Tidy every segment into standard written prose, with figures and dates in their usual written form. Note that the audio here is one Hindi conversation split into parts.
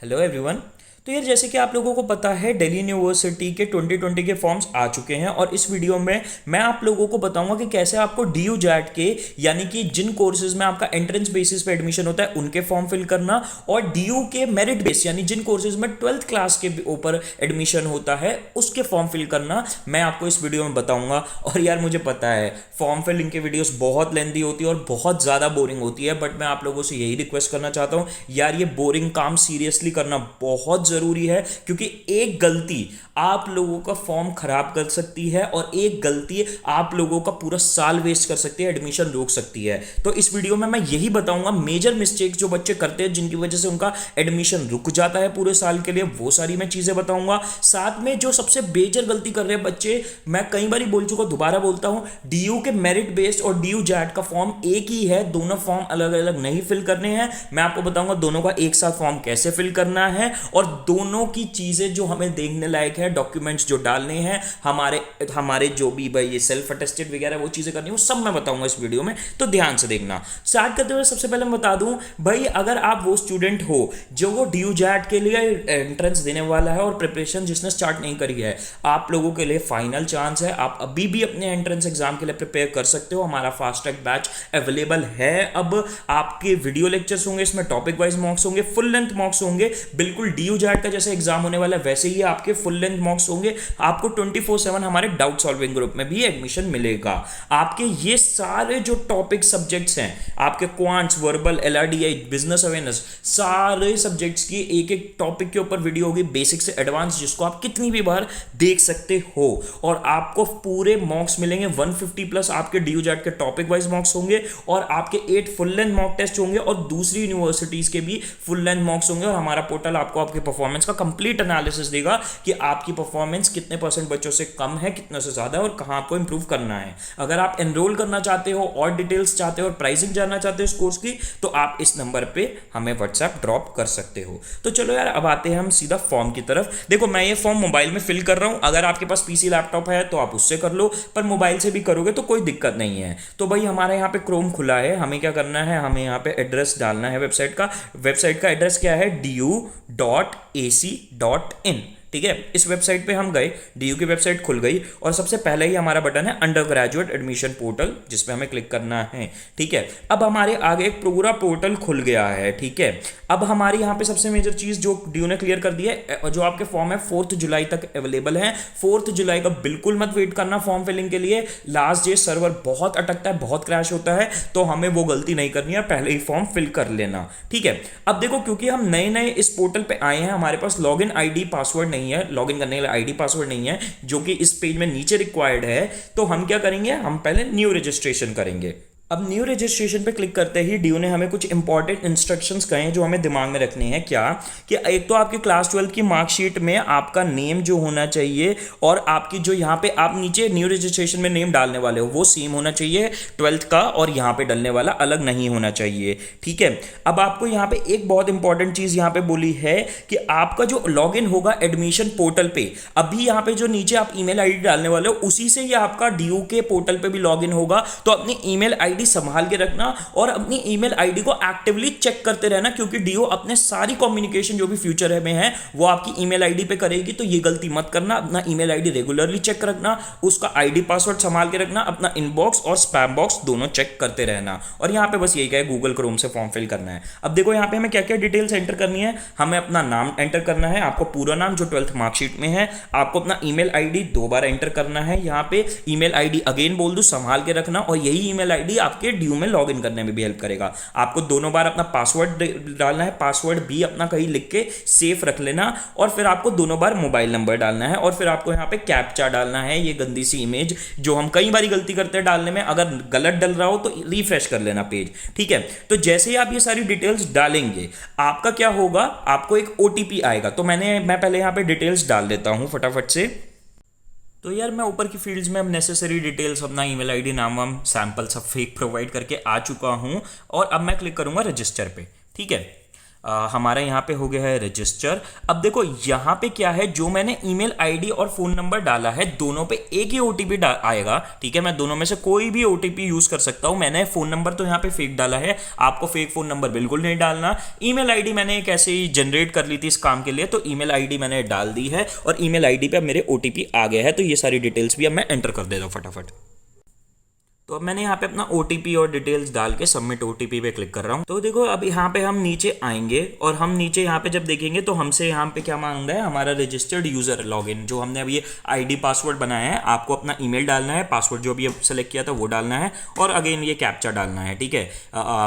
Hello everyone. तो यार जैसे कि आप लोगों को पता है दिल्ली यूनिवर्सिटी के 2020 के फॉर्म्स आ चुके हैं और इस वीडियो में मैं आप लोगों को बताऊंगा कि कैसे आपको डी यू जैट के यानी कि जिन कोर्सेज में आपका एंट्रेंस बेसिस पे एडमिशन होता है उनके फॉर्म फिल करना और डी यू के मेरिट बेस यानी जिन कोर्सेज में 12th क्लास के ऊपर एडमिशन होता है उसके फॉर्म फिल करना मैं आपको इस वीडियो में बताऊंगा। और यार मुझे पता है फॉर्म फिलिंग के वीडियोस बहुत लेंदी होती है और बहुत ज़्यादा बोरिंग होती है, बट मैं आप लोगों से यही रिक्वेस्ट करना चाहता हूँ यार ये बोरिंग काम सीरियसली करना बहुत ज़रूरी है, क्योंकि एक गलती आप लोगों का फॉर्म खराब कर सकती है और एक गलती आप लोगों का पूरा साल वेस्ट कर सकती है, एडमिशन रोक सकती है। तो इस वीडियो में मैं यही बताऊंगा मेजर मिस्टेक्स जो बच्चे करते हैं जिनकी वजह से उनका एडमिशन रुक जाता है पूरे साल के लिए, वो सारी मैं चीज़ें बताऊंगा। साथ में जो सबसे मेजर गलती कर रहे हैं बच्चे, मैं कई बार बोल चुका, दोबारा बोलता हूं, डीयू के मेरिट बेस्ड और डीयू जैट का फॉर्म एक ही है, दोनों फॉर्म अलग अलग नहीं फिल करने हैं। मैं आपको बताऊंगा दोनों का एक साथ फॉर्म कैसे फिल करना है और दोनों की चीजें जो हमें देखने लायक है, डॉक्यूमेंट्स जो डालने हैं, हमारे हमारे जो भी भाई ये सेल्फ अटेस्टेड वगैरह वो चीजें करनी है, वो सब मैं बताऊंगा इस वीडियो में, तो ध्यान से देखना। स्टार्ट करते हुए सबसे पहले मैं बता दूं भाई, अगर आप वो स्टूडेंट हो जो वो डीयू जैट के लिए एंट्रेंस देने वाला है और प्रिपरेशन जिसने स्टार्ट नहीं करी है, आप लोगों के लिए फाइनल चांस है, आप अभी भी अपने एंट्रेंस एग्जाम के लिए प्रिपेयर कर सकते हो। हमारा फास्ट ट्रैक बैच अवेलेबल है। अब आपके वीडियो लेक्चर्स होंगे, इसमें टॉपिक वाइज मॉक्स होंगे, फुल लेंथ मॉक्स होंगे, बिल्कुल डीयू जैट का जैसे एग्जाम होने वाला है वैसे ही आपके फुल लेंथ मॉक्स होंगे। आपको 24/7 हमारे डाउट सॉल्विंग ग्रुप में भी एडमिशन मिलेगा। आपके ये सारे जो टॉपिक सब्जेक्ट्स हैं, आपके quants, verbal, LRDI, business awareness, सारे सब्जेक्ट्स की एक एक टॉपिक के ऊपर वीडियो होगी, बेसिक से एडवांस, जिसको आप कितनी भी बार देख सकते हो। और आपको पूरे मॉक्स मिलेंगे 150 प्लस आपके डीयू जैट के टॉपिक वाइज मॉक्स होंगे और आपके 8 फुल लेंथ मॉक टेस्ट होंगे और दूसरी यूनिवर्सिटीज के भी फुल लेंथ मॉक्स होंगे। और हमारा पोर्टल आपको आपके परफॉर्मेंस का कंप्लीट एनालिसिस देगा कि आपकी परफॉर्मेंस कितने परसेंट बच्चों से कम है, कितने से ज्यादा है और कहां आपको इंप्रूव करना है। अगर आप एनरोल करना चाहते हो और डिटेल्स चाहते हो और प्राइसिंग जानना चाहते हो इस कोर्स की, तो आप इस नंबर पे हमें व्हाट्सएप ड्रॉप कर सकते हो। तो चलो यार अब आते हैं हम सीधा फॉर्म की तरफ। देखो मैं ये फॉर्म मोबाइल में फिल कर रहा हूं, अगर आपके पास पीसी लैपटॉप है तो आप उससे कर लो, पर मोबाइल से भी करोगे तो कोई दिक्कत नहीं है। तो भाई हमारे यहाँ पे क्रोम खुला है, हमें क्या करना है, हमें यहाँ पे एड्रेस डालना है वेबसाइट का। वेबसाइट का एड्रेस क्या है, du.ac.in। ठीक है, इस वेबसाइट पे हम गए, डीयू की वेबसाइट खुल गई और सबसे पहले ही हमारा बटन है अंडर ग्रेजुएट एडमिशन पोर्टल, जिस पे हमें क्लिक करना है। ठीक है, अब हमारे आगे एक पूरा पोर्टल खुल गया है। ठीक है, अब हमारी यहाँ पे सबसे मेजर चीज जो डीयू ने क्लियर कर दी है, जो आपके फॉर्म है 4 जुलाई तक अवेलेबल है। 4 जुलाई का बिल्कुल मत वेट करना फॉर्म फिलिंग के लिए, लास्ट डे सर्वर बहुत अटकता है, बहुत क्रैश होता है, तो हमें वो गलती नहीं करनी है, पहले ही फॉर्म फिल कर लेना। ठीक है, अब देखो क्योंकि हम नए नए इस पोर्टल पे आए हैं, हमारे पास लॉगिन आईडी पासवर्ड नहीं है, लॉगिन करने के लिए आईडी पासवर्ड नहीं है, जो कि इस पेज में नीचे रिक्वायर्ड है। तो हम क्या करेंगे, हम पहले न्यू रजिस्ट्रेशन करेंगे। अब न्यू रजिस्ट्रेशन पे क्लिक करते ही डीयू ने हमें कुछ इंपॉर्टेंट इंस्ट्रक्शंस कहे हैं जो हमें दिमाग में रखने हैं। क्या कि एक तो आपकी क्लास 12 की मार्कशीट में आपका नेम जो होना चाहिए और आपकी जो यहाँ पे आप नीचे न्यू रजिस्ट्रेशन में नेम डालने वाले हो वो सेम होना चाहिए 12th का, और यहाँ पे डलने वाला अलग नहीं होना चाहिए। ठीक है, अब आपको यहाँ पे एक बहुत इंपॉर्टेंट चीज यहाँ पे बोली है कि आपका जो लॉगिन होगा एडमिशन पोर्टल पे, अभी यहाँ पे जो नीचे आप ईमेल आईडी डालने वाले हो उसी से ही आपका डीयू के पोर्टल पे भी लॉगिन होगा। तो अपनी ईमेल आईडी संभाल के रखना और अपनी ईमेल आईडी को एक्टिवली चेक करते रहना, क्योंकि डीयू अपने सारी कम्युनिकेशन जो भी फ्यूचर में है वो आपकी ईमेल आईडी पे करेगी। तो ये गलती मत करना, अपना ईमेल आईडी रेगुलरली चेक रखना, उसका आईडी पासवर्ड संभाल के रखना, अपना इनबॉक्स और स्पैम बॉक्स दोनों चेक करते रहना। और यहाँ पे बस यही है, गूगल क्रोम से फॉर्म फिल करना है। अब देखो यहाँ पे हमें क्या क्या डिटेल्स एंटर करनी है। हमें अपना नाम एंटर करना है, आपको पूरा नाम जो 12th मार्कशीट में है, आपको अपना ईमेल आईडी 2 बार एंटर करना है। यहाँ पे ईमेल आईडी अगेन बोल दूं, संभाल के रखना, और यही ईमेल आईडी आपके डीयू में लॉगिन करने में भी हेल्प करेगा। आपको दोनों बार अपना पासवर्ड डालना है, पासवर्ड भी अपना कहीं लिख के सेफ रख लेना, और फिर आपको दोनों बार मोबाइल नंबर डालना है, और फिर आपको यहाँ पे कैप्चा डालना है, ये गंदी सी इमेज जो हम कई बार गलती करते हैं डालने में, अगर गलत डल रहा हो तो रिफ्रेश कर लेना पेज। ठीक है, तो जैसे ही आप ये सारी डिटेल्स डालेंगे आपका क्या होगा, आपको एक ओटीपी आएगा। तो मैं पहले यहाँ पे डिटेल्स डाल देता हूँ फटाफट से। तो यार मैं ऊपर की फील्ड्स में अब नेसेसरी डिटेल्स, अपना ईमेल आईडी, नाम वाम, सैंपल सब फेक प्रोवाइड करके आ चुका हूँ, और अब मैं क्लिक करूँगा रजिस्टर पे। ठीक है, हमारा यहाँ पे हो गया है रजिस्टर। अब देखो यहाँ पे क्या है, जो मैंने ईमेल आईडी और फोन नंबर डाला है दोनों पे एक ही ओटीपी आएगा। ठीक है, मैं दोनों में से कोई भी ओटीपी यूज कर सकता हूँ। मैंने फोन नंबर तो यहाँ पे फेक डाला है, आपको फेक फोन नंबर बिल्कुल नहीं डालना। ईमेल आईडी मैंने एक ऐसे ही जनरेट कर ली थी इस काम के लिए, तो ईमेल आईडी मैंने डाल दी है और ईमेल आईडी पे अब मेरे ओटीपी आ गया है। तो ये सारी डिटेल्स भी अब मैं एंटर कर देता हूँ फटाफट। तो अब मैंने यहाँ पे अपना OTP और डिटेल्स डाल के सबमिट OTP पे क्लिक कर रहा हूँ। तो देखो अब यहाँ पे हम नीचे आएंगे और हम नीचे यहाँ पे जब देखेंगे तो हमसे यहाँ पे क्या मांग रहा है, हमारा रजिस्टर्ड यूजर लॉगिन, जो हमने अभी आईडी पासवर्ड बनाया है। आपको अपना ईमेल डालना है, पासवर्ड जो अभी सेलेक्ट किया था वो डालना है और अगेन ये कैप्चा डालना है। ठीक है,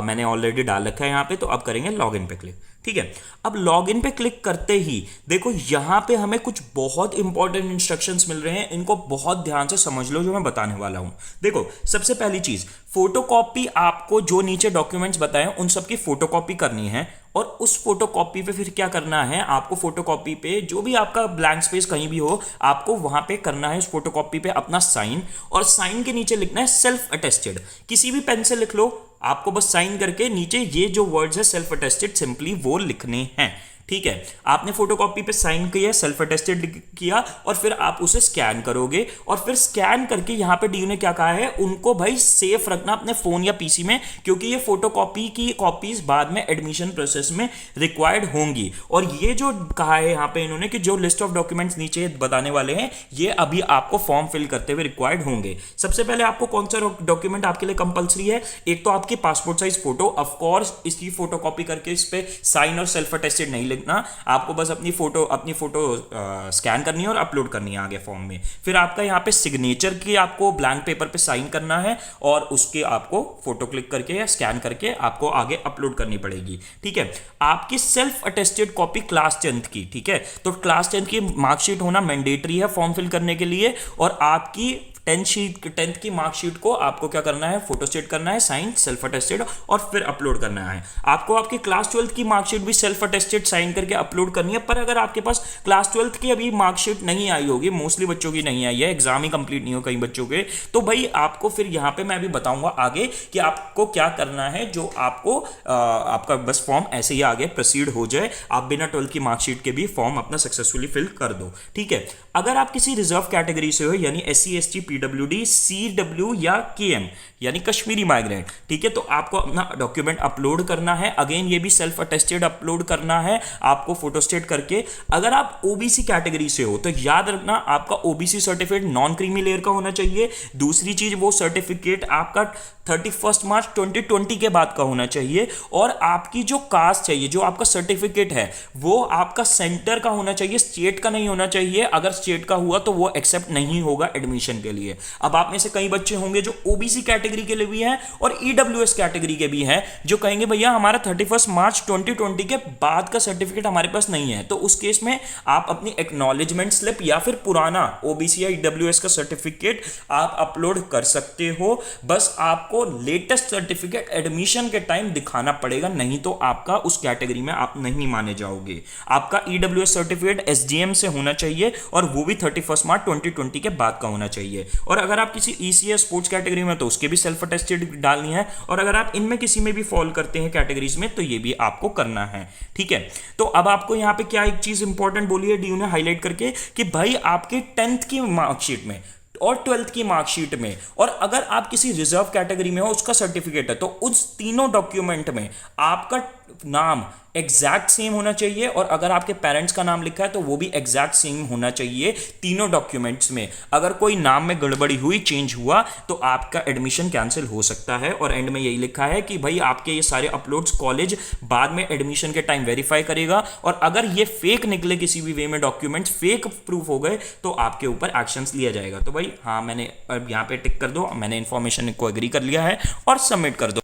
मैंने ऑलरेडी डाल रखा है यहाँ पे। तो अब करेंगे लॉगिन पे क्लिक। ठीक है, अब लॉगिन पे क्लिक करते ही देखो यहाँ पे हमें कुछ बहुत इंपॉर्टेंट इंस्ट्रक्शंस मिल रहे हैं, इनको बहुत ध्यान से समझ लो जो मैं बताने वाला हूं। देखो सबसे पहली चीज, फोटोकॉपी, आपको जो नीचे डॉक्यूमेंट्स बताए उन सब की फोटोकॉपी करनी है और उस फोटोकॉपी पे फिर क्या करना है, आपको फोटोकॉपी पे जो भी आपका ब्लैंक स्पेस कहीं भी हो, आपको वहां पे करना है उस फोटोकॉपी पे अपना साइन, और साइन के नीचे लिखना है सेल्फ अटेस्टेड। किसी भी पेन से लिख लो, आपको बस साइन करके नीचे ये जो वर्ड्स है सेल्फ अटेस्टेड सिंपली वो लिखने हैं। ठीक है, आपने फोटोकॉपी पे साइन किया, सेल्फ अटेस्टेड किया और फिर आप उसे स्कैन करोगे और फिर स्कैन करके यहाँ पे डीयू ने क्या कहा है, उनको भाई सेफ रखना अपने फोन या पीसी में, क्योंकि ये फोटोकॉपी की कॉपीज बाद में एडमिशन प्रोसेस में रिक्वायर्ड होंगी। और ये जो कहा है यहाँ पे इन्होंने कि जो लिस्ट ऑफ डॉक्यूमेंट्स नीचे बताने वाले हैं ये अभी आपको फॉर्म फिल करते हुए रिक्वायर्ड होंगे। सबसे पहले आपको कौन सा डॉक्यूमेंट आपके लिए कंपलसरी है, एक तो आपकी पासपोर्ट साइज फोटो, ऑफकोर्स इसकी फोटोकॉपी करके इस पे साइन और सेल्फ अटेस्टेड नहीं लिखना, आपको बस अपनी फोटो स्कैन करनी है और अपलोड करनी है आगे फॉर्म में। फिर आपका यहाँ पे सिग्नेचर की आपको ब्लैंक पेपर पे साइन करना है और उसके आपको फोटो क्लिक करके या स्कैन करके आपको आगे अपलोड करनी पड़ेगी। ठीक है, आपकी self attested copy class 10th की, ठीक है, तो क्लास 10th की मार्कशीट होना मैंडेटरी है फॉर्म फिल करने के लिए, और आपकी 10th की मार्कशीट को आपको क्या करना है, फोटोस्टेट करना है, साइन, सेल्फ अटेस्टेड और फिर अपलोड करना है। आपको आपकी क्लास 12th की मार्कशीट भी सेल्फ अटेस्टेड साइन करके अपलोड करनी है। पर अगर आपके पास क्लास 12th की अभी मार्कशीट नहीं आई होगी, मोस्टली बच्चों की नहीं आई है, एग्जाम ही कंप्लीट नहीं हो कई बच्चों के, तो भाई आपको फिर यहाँ पे मैं अभी बताऊंगा आगे कि आपको क्या करना है, जो आपको आपका बस फॉर्म ऐसे ही आगे प्रोसीड हो जाए, आप बिना 12th की मार्कशीट के भी फॉर्म अपना सक्सेसफुली फिल कर दो। ठीक है, अगर आप किसी रिजर्व कैटेगरी से हो, यानी SC ST PWD CW या KM यानी कश्मीरी माइग्रेंट, ठीक है, तो आपको अपना डॉक्यूमेंट अपलोड करना है। अगेन ये भी सेल्फ अटेस्टेड अपलोड करना है आपको फोटोस्टेट करके। अगर आप OBC कैटेगरी से हो तो याद रखना आपका OBC certificate non creamy layer का होना चाहिए। दूसरी चीज, वो सर्टिफिकेट आपका 31 मार्च 2020 के बाद का होना चाहिए, और आपकी जो कास्ट चाहिए, जो आपका सर्टिफिकेट है वो आपका सेंटर का होना चाहिए, स्टेट का नहीं होना चाहिए। अगर स्टेट का हुआ तो वो एक्सेप्ट नहीं होगा एडमिशन के लिए। अब आप में से कई बच्चे होंगे जो OBC कैटेगरी के लिए भी हैं और EWS कैटेगरी के भी हैं, जो कहेंगे भैया हमारा 31 मार्च 2020 के बाद का सर्टिफिकेट हमारे पास नहीं है। तो उस केस में आप अपनी एक्नॉलेजमेंट स्लिप या फिर पुराना OBC या EWS का सर्टिफिकेट आप अपलोड कर सकते हो। बस आपको लेटेस्ट सर्टिफिकेट एडमिशन के टाइम दिखाना पड़ेगा, नहीं तो आपका उस कैटेगरी में आप नहीं माने जाओगे। आपका EWS सर्टिफिकेट SDM से होना चाहिए और वो भी 31 मार्च 2020 के बाद का होना चाहिए। और अगर आप किसी ECS स्पोर्ट्स कैटेगरी में तो उसके भी सेल्फ अटेस्टेड डालनी है, और अगर आप इनमें किसी में भी फॉल करते हैं कैटेगरीज में तो ये भी आपको करना है। ठीक है, तो अब आपको यहाँ पे क्या एक चीज इंपॉर्टेंट बोली है डीयू ने हाईलाइट करके कि भाई आपके 10th की मार्कशीट में और 12th की मार्कशीट में, और अगर आप किसी रिजर्व कैटेगरी में हो उसका सर्टिफिकेट है, तो उस तीनों डॉक्यूमेंट में आपका नाम एग्जैक्ट सेम होना चाहिए, और अगर आपके पेरेंट्स का नाम लिखा है तो वो भी एग्जैक्ट सेम होना चाहिए तीनों डॉक्यूमेंट्स में। अगर कोई नाम में गड़बड़ी हुई, चेंज हुआ, तो आपका एडमिशन कैंसिल हो सकता है। और एंड में यही लिखा है कि भाई आपके ये सारे अपलोड्स कॉलेज बाद में एडमिशन के टाइम वेरीफाई करेगा, और अगर ये फेक निकले, किसी भी वे में डॉक्यूमेंट्स फेक प्रूफ हो गए, तो आपके ऊपर एक्शंस लिया जाएगा। तो भाई हाँ, मैंने अब यहाँ पे टिक कर दो, मैंने इन्फॉर्मेशन को एग्री कर लिया है और सबमिट कर दो।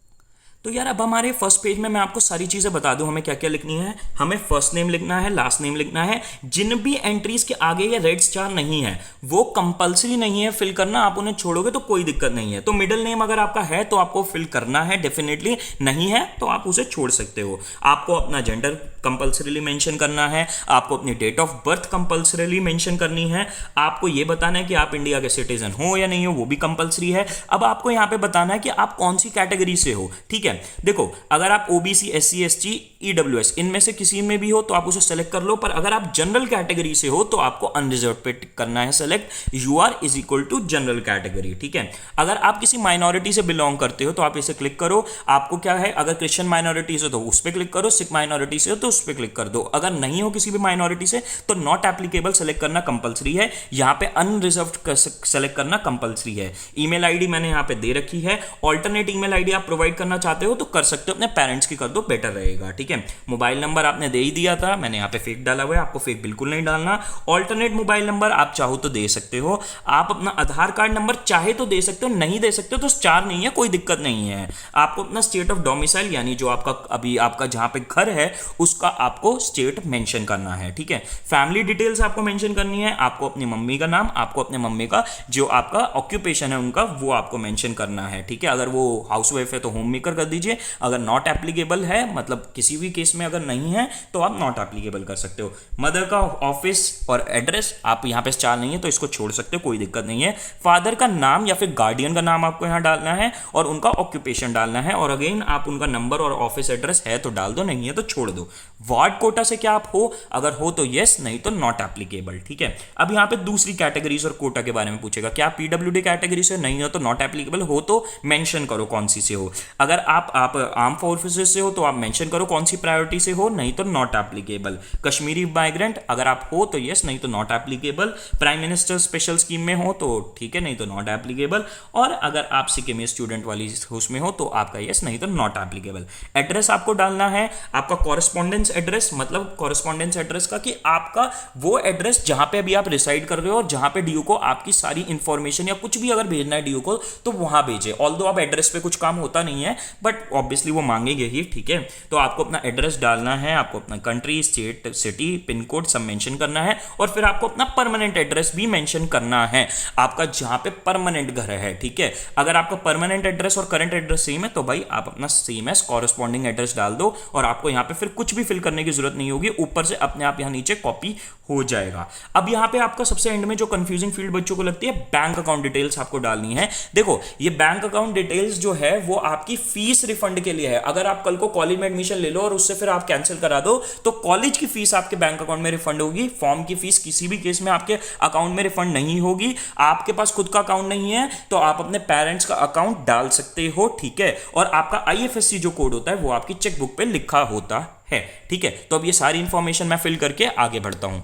तो यार अब हमारे फर्स्ट पेज में मैं आपको सारी चीज़ें बता दूं हमें क्या क्या लिखनी है। हमें फर्स्ट नेम लिखना है, लास्ट नेम लिखना है। जिन भी एंट्रीज के आगे ये रेड स्टार नहीं है वो कंपलसरी नहीं है फिल करना, आप उन्हें छोड़ोगे तो कोई दिक्कत नहीं है। तो मिडिल नेम अगर आपका है तो आपको फिल करना है डेफिनेटली, नहीं है तो आप उसे छोड़ सकते हो। आपको अपना जेंडर कंपल्सरीली मेंशन करना है, आपको अपनी date of birth compulsorily mention करनी है, आपको ये बताना है कि आप इंडिया के सिटीजन हो या नहीं हो, वो भी कंपल्सरी है। अब आपको यहाँ पे बताना है कि आप कौन सी कैटेगरी से हो। ठीक है, देखो अगर आप ओबीसी, एससी, एसटी, ईडब्ल्यूएस इनमें से किसी में भी हो तो आप उसे सेलेक्ट कर लो, पर अगर आप जनरल कैटेगरी से हो तो आपको अनरिजर्व पे टिक करना है select, U R is equal to general category. ठीक है, अगर आप किसी माइनॉरिटी से बिलोंग करते हो तो आप इसे क्लिक करो, आपको क्या है, अगर क्रिश्चियन माइनॉरिटी से तो उस पर क्लिक करो, सिख माइनॉरिटी से हो तो उस पर क्लिक कर दो, अगर नहीं हो किसी भी माइनॉरिटी से तो नॉट एप्लीकेबल सेलेक्ट करना कंपलसरी है, यहां पे अनरिजर्व्ड सेलेक्ट करना कंपलसरी है। ईमेल आईडी मैंने यहां पे दे रखी है, ऑल्टरनेट ईमेल आईडी आप प्रोवाइड करना चाहते हो तो कर सकते हो, अपने पेरेंट्स की कर दो, बेटर रहेगा। ठीक है, मोबाइल नंबर आपने दे ही दिया था, मैंने यहां पे फेक डाला हुआ है, आपको फेक बिल्कुल नहीं डालना। ऑल्टरनेट मोबाइल नंबर आप चाहो तो दे सकते हो, आप अपना आधार कार्ड नंबर चाहे तो दे सकते हो, नहीं दे सकते हो तो स्टार नहीं है, कोई दिक्कत नहीं है। आपको अपना स्टेट ऑफ डोमिसाइल यानी जो आपका अभी आपका जहां पे घर है उसका आपको स्टेट मेंशन करना है। ठीक है, फैमिली डिटेल्स आपको मेंशन करनी है, आपको अपनी मम्मी का नाम, आपको अपने मम्मी का जो आपका ऑक्यूपेशन है उनका वो आपको मेंशन करना है। ठीक है, अगर वो हाउसवाइफ है तो होम मेकर कर दीजिए, अगर नॉट एप्लीकेबल है मतलब किसी भी केस में अगर नहीं है तो आप नॉट एप्लीकेबल कर सकते हो। मदर का ऑफिस और एड्रेस आप यहाँ पे स्टार नहीं है तो इसको छोड़ सकते हो, कोई दिक्कत नहीं है। फादर का नाम या फिर गार्डियन का नाम आपको यहाँ डालना है और उनका ऑक्यूपेशन डालना है, और अगेन आप उनका नंबर और ऑफिस एड्रेस है तो डाल दो, नहीं है तो छोड़ दो। वार्ड कोटा से क्या आप हो, अगर हो तो यस, नहीं तो नॉट एप्लीकेबल। ठीक है, अब यहाँ पे दूसरी कैटेगरीज और कोटा के बारे में पूछेगा, क्या पीडब्ल्यूडी कैटेगरी से, नहीं हो तो नॉट एप्लीकेबल, हो तो मेंशन करो कौन सी से हो। अगर आप आर्म फोर्सेस से हो तो आप मेंशन करो कौन सी प्रायोरिटी से हो, नहीं तो नॉट एप्लीकेबल। कश्मीरी माइग्रेंट अगर आप हो तो यस, नहीं तो not applicable. Prime minister special scheme में हो तो ठीक है, नहीं तो नॉट एप्लीकेबल। और अगर आप सिक्किम स्टूडेंट वाली उसमें हो तो आपका यस, नहीं तो नॉट एप्लीकेबल। एड्रेस आपको डालना है आपका कॉरेस्पॉन्डेंस एड्रेस, मतलब कॉरेस्पॉन्डेंस एड्रेस का कि आपका वो एड्रेस जहां पे अभी आप रिसाइड कर रहे हो और जहां पे डीयू को आपकी सारी इंफॉर्मेशन या कुछ भी अगर भेजना है डीयू को तो वहां भेजे। ऑल्दो आप एड्रेस पे कुछ काम होता नहीं है बट ऑब्वियसली वो मांगेंगे ही। ठीक है, तो आपको अपना एड्रेस डालना है, आपको अपना country, state, city, pin code सब मेंशन करना है, और फिर आपको अपना परमानेंट एड्रेस भी मेंशन करना है, आपका जहां पे परमानेंट घर है। ठीक है, अगर आपका परमानेंट एड्रेस और करंट एड्रेस सेम है तो भाई आप अपना सेम एज कॉरेस्पॉन्डिंग एड्रेस डाल दो, और आपको यहां पे फिर कुछ भी फिल करने की जरूरत नहीं होगी, ऊपर से अपने आप यहां नीचे कॉपी हो जाएगा। अब यहां पे आपका सबसे एंड में जो कंफ्यूजिंग फील्ड बच्चों को लगती है, बैंक अकाउंट डिटेल्स आपको डालनी है। देखो ये बैंक अकाउंट डिटेल्स जो है वो आपकी फीस रिफंड के लिए है। अगर आप कल को कॉलेज में एडमिशन ले लो और उससे फिर आप कैंसिल करा दो तो कॉलेज की फीस आपके बैंक अकाउंट में रिफंड होगी, फॉर्म की फीस किसी भी केस में आपके अकाउंट में रिफंड नहीं होगी। आपके पास खुद का अकाउंट नहीं है तो आप अपने पेरेंट्स का अकाउंट डाल सकते हो। ठीक है, और आपका आईएफएससी जो कोड होता है वो आपकी चेकबुक पे लिखा होता है। ठीक है, तो अब ये सारी इंफॉर्मेशन मैं फिल करके आगे बढ़ता हूं।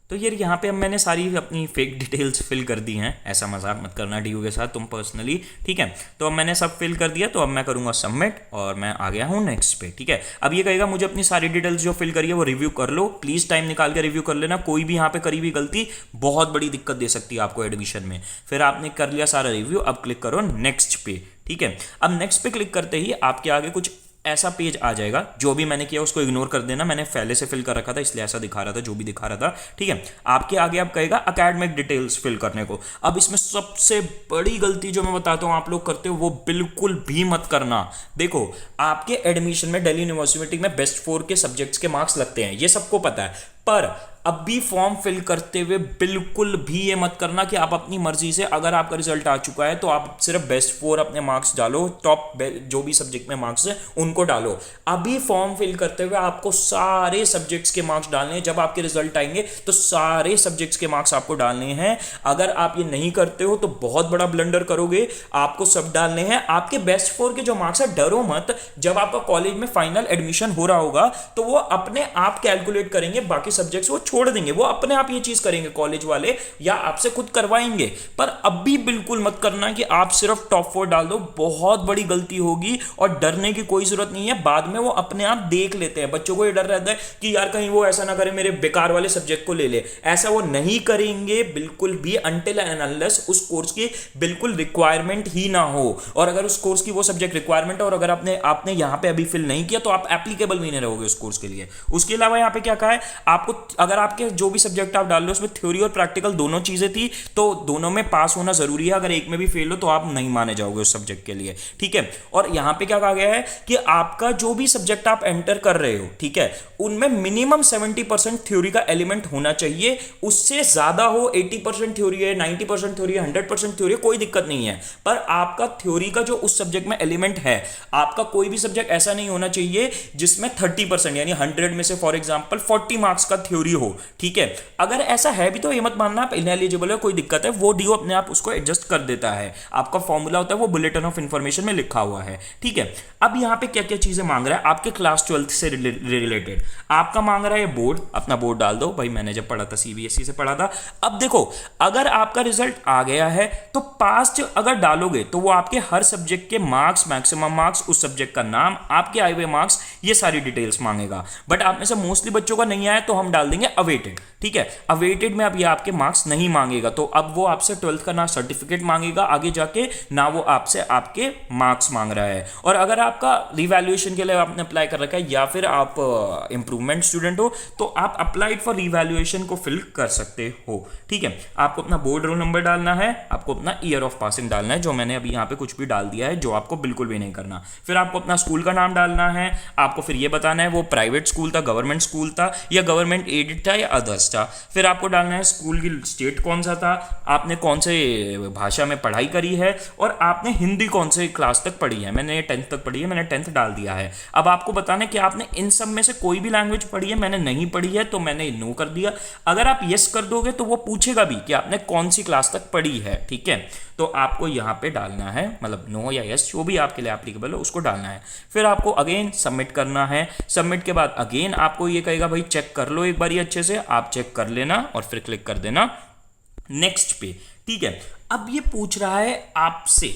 तो यार यहाँ पे अब मैंने सारी अपनी फेक डिटेल्स फिल कर दी हैं, ऐसा मजाक मत करना डीयू के साथ तुम पर्सनली। ठीक है, तो अब मैंने सब फिल कर दिया, तो अब मैं करूँगा सबमिट और मैं आ गया हूँ नेक्स्ट पे। ठीक है, अब ये कहेगा मुझे अपनी सारी डिटेल्स जो फिल करी है वो रिव्यू कर लो, प्लीज़ टाइम निकाल के रिव्यू कर लेना, कोई भी यहाँ पे करी हुई गलती बहुत बड़ी दिक्कत दे सकती है आपको एडमिशन में। फिर आपने कर लिया सारा रिव्यू, अब क्लिक करो नेक्स्ट पे। ठीक है, अब नेक्स्ट पे क्लिक करते ही आपके आगे कुछ ऐसा पेज आ जाएगा। जो भी मैंने किया उसको इग्नोर कर देना, मैंने पहले से फिल कर रखा था इसलिए ऐसा दिखा रहा था जो भी दिखा रहा था। ठीक है, आपके आगे अब कहेगा एकेडमिक डिटेल्स फिल करने को। अब इसमें सबसे बड़ी गलती जो मैं बताता हूं आप लोग करते हो वो बिल्कुल भी मत करना। देखो आपके एडमिशन में दिल्ली यूनिवर्सिटी में बेस्ट 4 के सब्जेक्ट्स के मार्क्स लगते हैं, ये सबको पता है, पर अब भी फॉर्म फिल करते हुए बिल्कुल भी ये मत करना कि आप अपनी मर्जी से, अगर आपका रिजल्ट आ चुका है तो आप सिर्फ बेस्ट 4 अपने मार्क्स डालो, टॉप जो भी सब्जेक्ट में मार्क्स है उनको डालो। अभी फॉर्म फिल करते हुए आपको सारे सब्जेक्ट्स के मार्क्स डालने हैं, जब आपके रिजल्ट आएंगे तो सारे सब्जेक्ट्स के मार्क्स आपको डालने हैं। अगर आप ये नहीं करते हो तो बहुत बड़ा ब्लंडर करोगे, आपको सब डालने हैं। आपके बेस्ट 4 के जो मार्क्स है, डरो मत, जब आपका कॉलेज में फाइनल एडमिशन हो रहा होगा तो वो अपने आप कैलकुलेट करेंगे, बाकी सब्जेक्ट्स वो छोड़ देंगे, वो अपने आप ये चीज करेंगे कॉलेज वाले या आपसे खुद करवाएंगे। पर अब भी बिल्कुल मत करना कि आप सिर्फ टॉप 4 डाल दो, बहुत बड़ी गलती होगी और डरने की कोई जरूरत नहीं है, बाद में वो अपने आप देख लेते हैं। बच्चों को ये डर रहता है कि यार कहीं वो ऐसा ना करे मेरे बेकार वाले सब्जेक्ट को ले ले, ऐसा वो नहीं करेंगे बिल्कुल भी अनटिल एंड अनलेस उस कोर्स की बिल्कुल रिक्वायरमेंट ही ना हो। और अगर उस कोर्स की वो सब्जेक्ट रिक्वायरमेंट है और अगर आपने यहां पे अभी फिल नहीं किया तो आप एप्लीकेबल भी नहीं रहोगे उस कोर्स के लिए। उसके अलावा यहां पे क्या कहा है आपको, अगर आपके जो भी सब्जेक्ट आप डाल रहे हो उसमें थ्योरी और प्रैक्टिकल दोनों चीजें थी तो दोनों में पास होना जरूरी है, अगर एक में भी फेल हो तो आप नहीं माने जाओगे उस सब्जेक्ट के लिए, ठीक है। और यहां पे क्या कहा गया है कि आपका जो भी सब्जेक्ट आप एंटर कर रहे हो, ठीक है, उनमें मिनिमम 70% थ्योरी का एलिमेंट होना चाहिए, उससे ज्यादा हो 80% थ्योरी है, 90% थ्योरी है, 100% थ्योरी है, कोई दिक्कत नहीं है, पर आपका थ्योरी का जो उस सब्जेक्ट में एलिमेंट है, आपका कोई भी सब्जेक्ट ऐसा नहीं होना चाहिए जिसमें 30% यानी 100 में से फॉर एग्जांपल 40 मार्क्स का थ्योरी हो, ठीक है। अगर ऐसा है भी तो ये मत मानना आप इनएलिजिबल है, कोई दिक्कत है, वो डीओ अपने आप उसको एडजस्ट कर देता है, आपका फॉर्मूला होता है वो बुलेटिन ऑफ इंफॉर्मेशन में लिखा हुआ है, ठीक है। अब यहां पे क्या क्या चीजें मांग रहा है आपके क्लास 12 से रिलेटेड, आपका मांग रहा है बोर्ड, अपना बोर्ड डाल दो भाई, मैंने जब पढ़ा था सीबीएसई से पढ़ा था। अब देखो अगर आपका रिजल्ट आ गया है तो पास अगर डालोगे तो वो आपके हर सब्जेक्ट के मार्क्स, मैक्सिमम मार्क्स, उस सब्जेक्ट का नाम, आपके आए हुए मार्क्स, ये सारी डिटेल्स मांगेगा। बट आप में से मोस्टली बच्चों का नहीं आया तो हम डाल देंगे अवेटेड, ठीक है। अवेटेड में अब ये आपके मार्क्स नहीं मांगेगा, तो अब वो आपसे 12th का ना सर्टिफिकेट मांगेगा आगे जाके, ना वो आपसे आपके मार्क्स मांग रहा है। और अगर आपका रिवैल्यूएशन के लिए आपने अप्लाई कर रखा है या फिर आप इंप्रूवमेंट स्टूडेंट हो तो आप अप्लाइड फॉर रिवैल्यूएशन को फिल कर सकते हो, ठीक है। आपको अपना बोर्ड रोल नंबर डालना है, आपको अपना ईयर ऑफ पासिंग डालना है, जो मैंने अभी यहाँ पे कुछ भी डाल दिया है, जो आपको बिल्कुल भी नहीं करना। फिर आपको अपना स्कूल का नाम डालना है, आपको फिर ये बताना है वो प्राइवेट स्कूल था, गवर्नमेंट स्कूल था या गवर्नमेंट एडेड था या अदर्स था। फिर आपको डालना है स्कूल की स्टेट कौन सा था, आपने कौन से भाषा में पढ़ाई करी है और आपने हिंदी कौन से क्लास तक पढ़ी है। मैंने 10th तक पढ़ी है, मैंने 10th डाल दिया है। अब आपको बताना है कि आपने इन सब में से कोई भी लैंग्वेज पढ़ी है, मैंने नहीं पढ़ी है तो मैंने नो कर दिया। अगर आप यस कर दोगे तो वो पूछेगा भी कि आपने कौन सी क्लास तक पढ़ी है, ठीक है। तो आपको यहाँ पे डालना है, मतलब नो या यस जो भी आपके लिए एप्लीकेबल हो उसको डालना है। फिर आपको अगेन सबमिट करना है। सबमिट के बाद अगेन आपको ये कहेगा भाई चेक कर लो एक बार अच्छे से, आप चेक कर लेना और फिर क्लिक कर देना नेक्स्ट पे, ठीक है। अब ये पूछ रहा है आपसे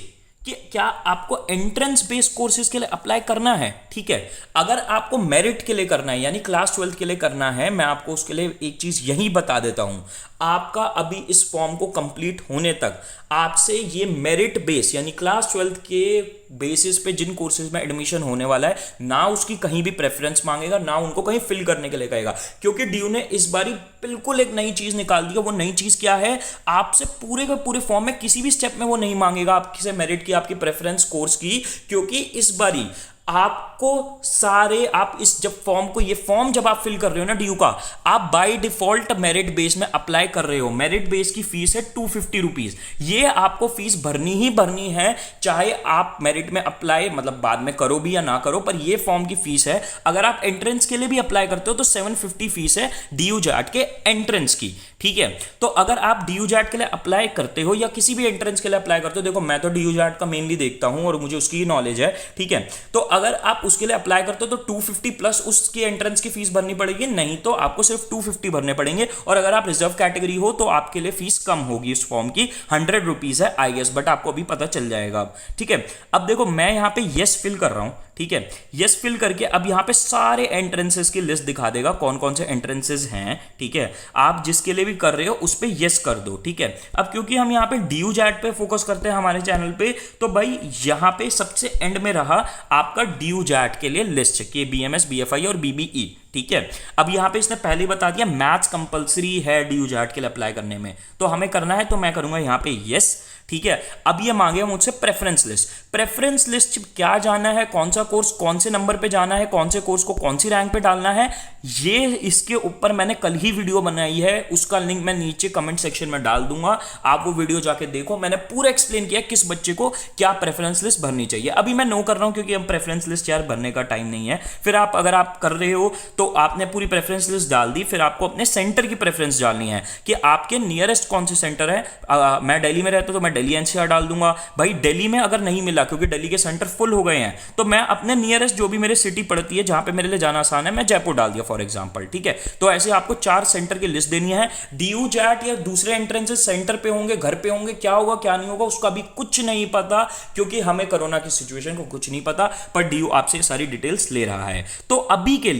कि क्या आपको एंट्रेंस बेस्ड कोर्सेज के लिए अप्लाई करना है, ठीक है। अगर आपको मेरिट के लिए करना है यानी क्लास 12 के लिए करना है, मैं आपको उसके लिए एक चीज यही बता देता हूं, आपका अभी इस फॉर्म को कंप्लीट होने तक आपसे ये मेरिट बेस यानी क्लास 12 के बेसिस पे जिन कोर्सेज में एडमिशन होने वाला है, ना उसकी कहीं भी प्रेफरेंस मांगेगा, ना उनको कहीं फिल करने के लिए कहेगा, क्योंकि डीयू ने इस बारी बिल्कुल एक नई चीज निकाल दी है। वो नई चीज क्या है, आपसे पूरे के पूरे फॉर्म में किसी भी स्टेप में वो नहीं मांगेगा आपसे मेरिट की, आपकी प्रेफरेंस कोर्स की, क्योंकि इस बारी आपको सारे आप इस जब फॉर्म को, ये फॉर्म जब आप फिल कर रहे हो ना डीयू का, आप बाय डिफॉल्ट मेरिट बेस में अप्लाई कर रहे हो। मेरिट बेस की फीस है 250 रुपीज, ये आपको फीस भरनी ही भरनी है, चाहे आप मेरिट में अप्लाई मतलब बाद में करो भी या ना करो, पर ये फॉर्म की फीस है। अगर आप एंट्रेंस के लिए भी अप्लाई करते हो तो 750 फीस है डीयू जैट के एंट्रेंस की, ठीक है। तो अगर आप डीयू जैट के लिए अप्लाई करते हो या किसी भी एंट्रेंस के लिए अप्लाई करते हो, देखो मैं तो डीयू जैट का मेनली देखता हूं और मुझे उसकी नॉलेज है, ठीक है। तो अगर आप उसके लिए अप्लाई करते हो तो 250 प्लस उसकी एंट्रेंस की फीस भरनी पड़ेगी, नहीं तो आपको सिर्फ 250 भरने पड़ेंगे। और अगर आप रिजर्व कैटेगरी हो तो आपके लिए फीस कम होगी, इस फॉर्म की 100 रुपीज है आई गेस, बट आपको अभी पता चल जाएगा अब, ठीक है। अब देखो मैं यहां पे यस फिल कर रहा हूं, ठीक है। यस फिल करके अब यहां पे सारे एंट्रेंसेस की लिस्ट दिखा देगा, कौन कौन से एंट्रेंसेस हैं, ठीक है। आप जिसके लिए भी कर रहे हो उस पे यस कर दो, ठीक है। अब क्योंकि हम यहां पे डीयू जैट पे फोकस करते हैं हमारे चैनल पे, तो भाई यहां पे सबसे एंड में रहा आपका डीयू जैट के लिए लिस्ट के बीएमएस, बीएफआई और बीबीई, ठीक है। अब यहां पे इसने पहले ही बता दिया मैथ्स कंपलसरी है डीयू जैट के लिए अप्लाई करने में, तो हमें करना है, तो मैं करूंगा यहां पे यस, ठीक है। अब ये मांगे मुझसे प्रेफरेंस लिस्ट। प्रेफरेंस लिस्ट क्या जाना है, कौन सा कोर्स कौन से नंबर पे जाना है, कौन से कोर्स को कौन सी रैंक पे डालना है, ये इसके ऊपर मैंने कल ही वीडियो बनाई है, उसका लिंक मैं नीचे कमेंट सेक्शन में डाल दूंगा, आप वो वीडियो जाके देखो। मैंने पूरा एक्सप्लेन किया किस बच्चे को क्या प्रेफरेंस लिस्ट भरनी चाहिए। अभी मैं नो कर रहा हूं क्योंकि हम प्रेफरेंस लिस्ट यार भरने का टाइम नहीं है। फिर आप अगर आप कर रहे हो तो आपने पूरी प्रेफरेंस लिस्ट डाल दी, फिर आपको अपने सेंटर की प्रेफरेंस डालनी है कि आपके नियरेस्ट कौन से सेंटर है। मैं दिल्ली में रहता हूं तो मैं दिल्ली एनसीआर डाल दूंगा। भाई दिल्ली में अगर नहीं मिला क्योंकि दिल्ली के सेंटर फुल हो गए हैं, तो मैं अपने नियरेस्ट जो भी मेरे सिटी पड़ती है जहां पे मेरे लिए जाना आसान है, मैं जयपुर डाल दिया फॉर एग्जांपल, ठीक है। तो ऐसे आपको 4 सेंटर की लिस्ट देनी है। डीयू जैट या दूसरे एंट्रेंसेस सेंटर पे होंगे, घर पे होंगे, क्या होगा क्या नहीं होगा उसका भी कुछ नहीं पता, क्योंकि हमें कोरोना की सिचुएशन को कुछ नहीं पता, पर डीयू आपसे सारी डिटेल्स ले रहा है। तो अभी के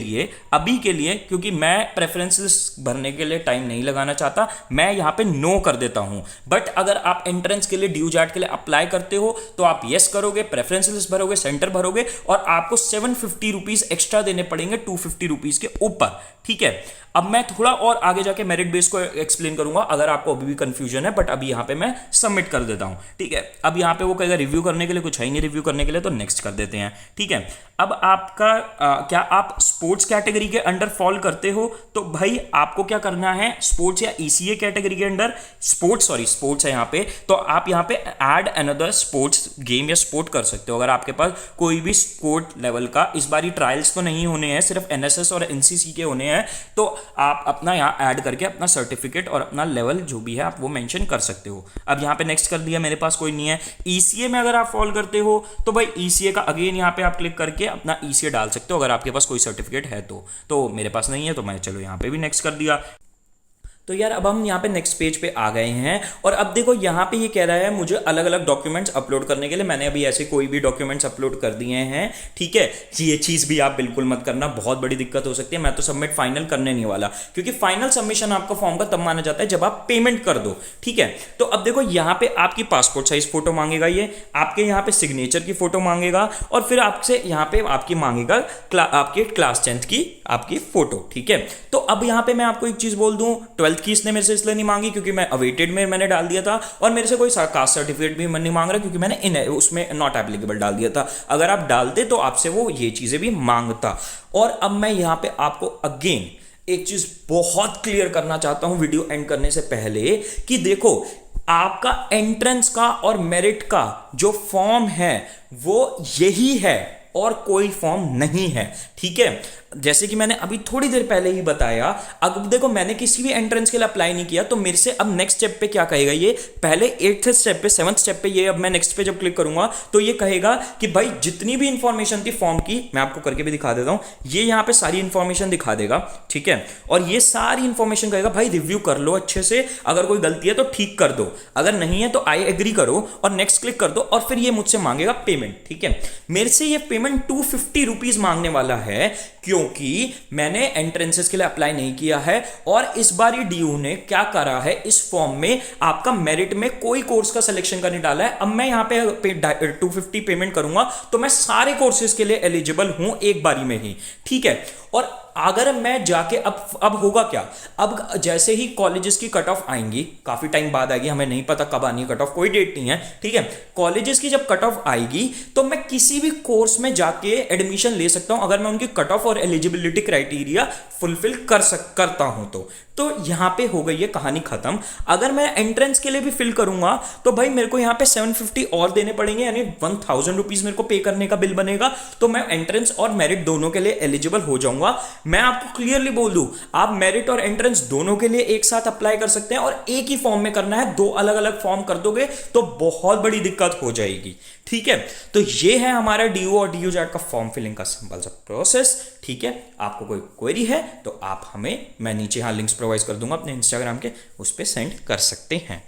लिए क्योंकि मैं प्रेफरेंस लिस्ट भरने के लिए टाइम नहीं लगाना चाहता, मैं यहां पे नो कर देता हूं। बट अगर आप एंट्रेंस के लिए डीयू जैट के लिए अप्लाई करते हो तो आप यस करोगे, प्रेफरेंस लिस्ट भरोगे, सेंटर भरोगे और आपको 750 रुपीज एक्स्ट्रा देने पड़ेंगे 250 रुपीज के ऊपर, ठीक है। अब मैं थोड़ा और आगे जाके मेरिट बेस को एक्सप्लेन करूंगा अगर आपको अभी भी कंफ्यूजन है, बट अभी यहाँ पे मैं सबमिट कर देता हूँ, ठीक है। अब यहाँ पे वो कहेगा रिव्यू करने के लिए, कुछ है ही नहीं रिव्यू करने के लिए, तो नेक्स्ट कर देते हैं, ठीक है। अब आपका क्या आप स्पोर्ट्स कैटेगरी के अंडर फॉल करते हो, तो भाई आपको क्या करना है, स्पोर्ट्स या ईसीए कैटेगरी के अंडर, स्पोर्ट्स है यहाँ पे, तो आप यहाँ पे ऐड अनदर स्पोर्ट्स गेम या स्पोर्ट कर सकते हो। अगर आपके पास कोई भी स्पोर्ट लेवल का, इस बार ट्रायल्स तो नहीं होने हैं, सिर्फ एनएसएस और एनसीसी के होने हैं, तो आप अपना यहाँ ऐड करके अपना सर्टिफिकेट और अपना लेवल जो भी है आप वो मेंशन कर सकते हो। अब यहाँ पे नेक्स्ट कर दिया, मेरे पास कोई नहीं है। ईसीए में अगर आप फॉल करते हो तो भाई ईसीए का अगेन यहाँ पे आप क्लिक करके अपना ईसीए डाल सकते हो, अगर आपके पास कोई सर्टिफिकेट है तो मेरे पास नहीं है, तो मैं चलो यहाँ पे भी नेक्स्ट कर दिया। तो यार अब हम यहाँ पे नेक्स्ट पेज पे आ गए हैं, और अब देखो यहाँ पे ये कह रहा है मुझे अलग अलग डॉक्यूमेंट्स अपलोड करने के लिए। मैंने अभी ऐसे कोई भी डॉक्यूमेंट्स अपलोड कर दिए हैं, ठीक है। ये चीज़ भी आप बिल्कुल मत करना, बहुत बड़ी दिक्कत हो सकती है। मैं तो सबमिट फाइनल करने नहीं वाला, क्योंकि फाइनल सबमिशन आपका फॉर्म का तब माना जाता है जब आप पेमेंट कर दो, ठीक है। तो अब देखो यहाँ पे आपकी पासपोर्ट साइज फोटो मांगेगा, ये आपके यहाँ पे सिग्नेचर की फोटो मांगेगा, और फिर आपसे यहाँ पे आपकी मांगेगा आपके क्लास 10th की आपकी फोटो, ठीक है। तो अब यहाँ पे मैं आपको एक चीज़ बोल दूँ, 12th की इसने मेरे से इसलिए नहीं मांगी क्योंकि मैं अवेटेड में मैंने डाल दिया था, और मेरे से कोई कास्ट सर्टिफिकेट भी नहीं मांग रहा क्योंकि मैंने उसमें नॉट एप्लीकेबल डाल दिया था। अगर आप डालते तो आपसे वो ये चीजें भी मांगता। और अब मैं यहां पे आपको अगेन एक चीज बहुत क्लियर करना चाहता हूं वीडियो एंड करने से पहले, कि देखो आपका एंट्रेंस का और मेरिट का जो फॉर्म है वो यही है और कोई फॉर्म नहीं है, ठीक है। जैसे कि मैंने अभी थोड़ी देर पहले ही बताया, अब देखो मैंने किसी भी एंट्रेंस के लिए अप्लाई नहीं किया, तो मेरे से अब नेक्स्ट स्टेप पे क्या कहेगा, ये पहले 8th स्टेप पे 7th स्टेप पे, ये अब मैं नेक्स्ट पे जब क्लिक करूंगा तो ये कहेगा कि भाई जितनी भी इंफॉर्मेशन थी फॉर्म की, मैं आपको करके भी दिखा देता हूं, ये यहां पे सारी इंफॉर्मेशन दिखा देगा, ठीक है। और ये सारी इंफॉर्मेशन कहेगा भाई रिव्यू कर लो अच्छे से, अगर कोई गलती है तो ठीक कर दो, अगर नहीं है तो आई एग्री करो और नेक्स्ट क्लिक कर दो, और फिर ये मुझसे मांगेगा पेमेंट, ठीक है। मेरे से ये पेमेंट 250 रुपीज मांगने वाला है, क्योंकि मैंने एंट्रेंसेस के लिए अप्लाई नहीं किया है, और इस बार ये डीयू ने क्या करा है, इस फॉर्म में आपका मेरिट में कोई कोर्स का सिलेक्शन का नहीं डाला है। अब मैं यहां पे 250 पेमेंट करूंगा तो मैं सारे कोर्सेज के लिए एलिजिबल हूं एक बारी में ही, ठीक है। और अगर मैं जाके अब होगा क्या, अब जैसे ही कॉलेजेस की कट ऑफ आएंगी, काफी टाइम बाद आएगी, हमें नहीं पता कब आनी है कट ऑफ, कोई डेट नहीं है, ठीक है। कॉलेजेस की जब कट ऑफ आएगी तो मैं किसी भी कोर्स में जाके एडमिशन ले सकता हूं, अगर मैं उनकी कट ऑफ और एलिजिबिलिटी क्राइटेरिया फुलफिल करता हूं तो यहां पे हो गई है कहानी खत्म। अगर मैं एंट्रेंस के लिए भी फिल करूंगा तो भाई मेरे को यहां पे 750 और देने पड़ेंगे, यानी 1000 रुपीज मेरे को पे करने का बिल बनेगा, तो मैं एंट्रेंस और मेरिट दोनों के लिए एलिजिबल हो जाऊंगा। मैं आपको क्लियरली बोल दूं, आप मेरिट और एंट्रेंस दोनों के लिए एक साथ अप्लाई कर सकते हैं, और एक ही फॉर्म में करना है, दो अलग अलग फॉर्म कर दोगे तो बहुत बड़ी दिक्कत हो जाएगी, ठीक है। तो ये है हमारा डीयू और डीयू जैट का फॉर्म फिलिंग का सिंपल सा प्रोसेस, ठीक है। आपको कोई क्वेरी है तो आप हमें, मैं नीचे यहां लिंक्स प्रोवाइड कर दूंगा अपने इंस्टाग्राम के, उस पर सेंड कर सकते हैं।